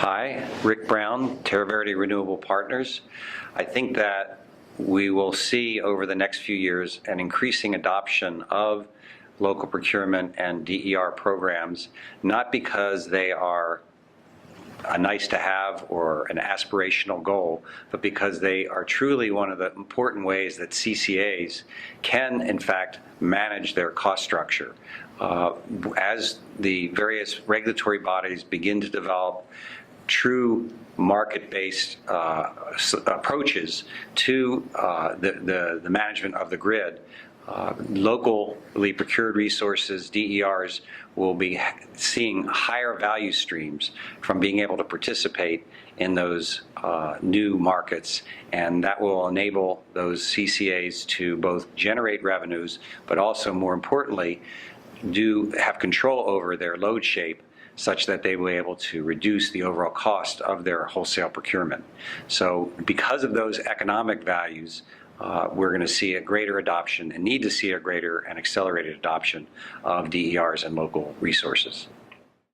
Hi, Rick Brown, TerraVerde Renewable Partners. I think that we will see over the next few years an increasing adoption of local procurement and DER programs, not because they are a nice to have or an aspirational goal, but because they are truly one of the important ways that CCAs can, in fact, manage their cost structure. As the various regulatory bodies begin to develop true market-based approaches to the management of the grid, locally procured resources, DERs, will be seeing higher value streams from being able to participate in those new markets, and that will enable those CCAs to both generate revenues, but also, more importantly, have control over their load shape such that they will be able to reduce the overall cost of their wholesale procurement. So because of those economic values, we're going to see a greater adoption and need to see a greater and accelerated adoption of DERs and local resources.